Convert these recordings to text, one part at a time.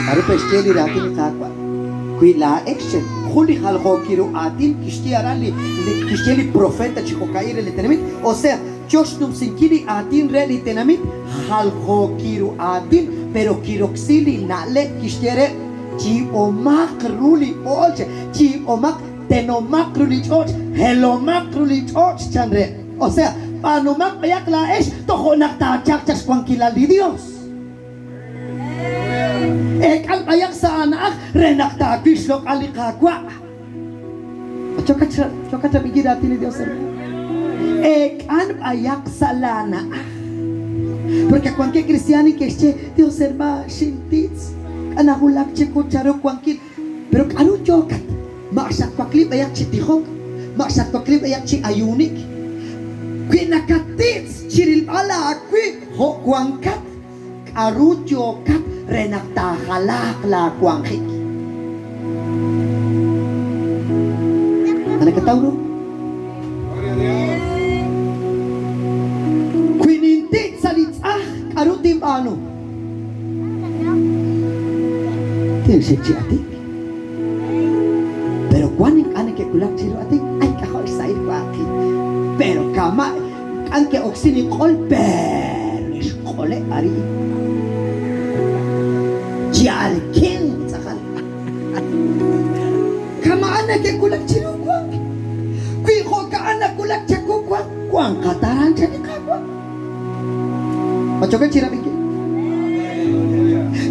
Are pesteli ratin kakwa. Kui la action. Juli halgo quiero atin kishtieli profeta chico caire le tenamit. O sea, Joshum sinkiri atin re li tenamit. Halgo quiero atin, pero quiero xili nale kishtiere chi omak ruli olche chi omak tenomak ruli och helomak ruli och chandre. O sea, panomak payak la es tohonak ta chakchas kwankila li Dios. Al payak sa anak renak ta kishlo alikakwa. Choka bigida tili Dios hermano. Al payak sa lana. Porque cualquier cristiano que esté Dios hermano shintits anahulak cheko charo cualquier pero anu chokat maksat kwakli payak chitihok maksat kwakli payak chi ayunik kinakatits chiril ala akwi ho kwangkat aru chokat renak tahalak la kwangkik. Ano kataw no? Kwinintit salitah arutim ano? Tinsik si atik. Pero kuaning ane ke kulak siro atik ay kahol sa ko atik. Pero kama ang ke oksini kol pero iskole ari. Jalkin sakal. Kama ane ke kulak siro kuang. Kui ko ka ane kulak siro kuang. Kuang kataran jadi kakuang. Pacokan sira bikin.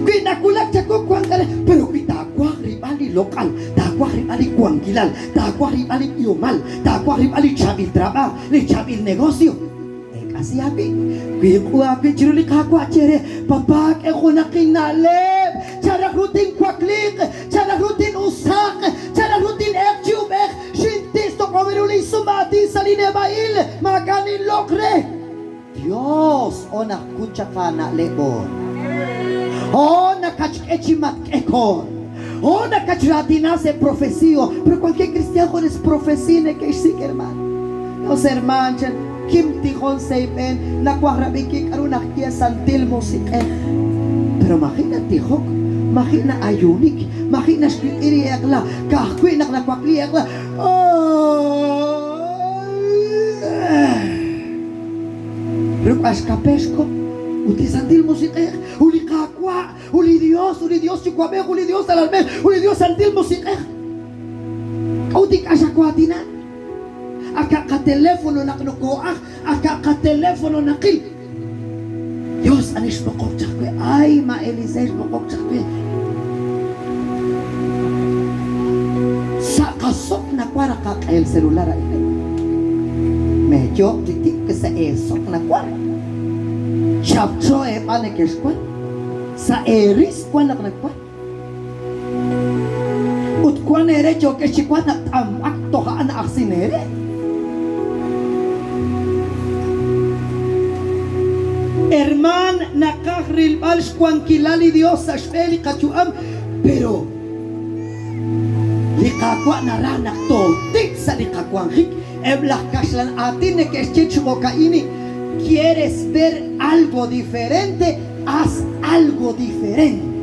Kui nakulak siro kuang kare. Pero kita kuang ribali lokal. Takwa ribali kuang kilal. Takwa ribali iumal. Takwa ribali chabil trabaho. Ni chabil negosyo. Kasi abi. Kui ko abi chiruli kakwa chere. Papak eko nakinalem. Cara rutin kwaklik. Cara rutin usak. Cara rutin ekjubek. Shintis to komeruli sumati saline bail. Maganin lokre. Dios o nakucha ka na lebon. O nakachkechimat ekon. O nakachratina se profecio. Pero cualquier cristiano es profecine que sí, hermano. Los hermanos, Kim Tijón Seipen, Nakuarabiki, Karunakia Santil Musike. Pero imagínate, Hok, imagina Ayunik, imagina Shkiri Egla, Kahquinak Nakwakli Egla. Rukas Kapeshko, Uti Santil Musike, Uli Kakwa, Uli Dios, Chikwabe, Uli Dios Alalme, Uli Dios Santil Musike. Uti Kashakuatina. Aka telepono na kinukuha, aka telepono na kil. Diyos, anis mo kong tsakwe. Ay, ma-Elises mo kong tsakwe. Sa kasok na kwara ka el celular ay. Medyo titik ka sa esok na kwara. Chapcho e panekes kwa. Sa eris kwa na kwa. Ut kwa nere choke chikwa na tamak toha na aksinere. Herman nakahril bals kwankilali Dios ashpeli kachuam pero likakwa naranak totik sa likakwanghik eblah kaslan atin ne keschechmo kaini quieres ver algo diferente haz algo diferente.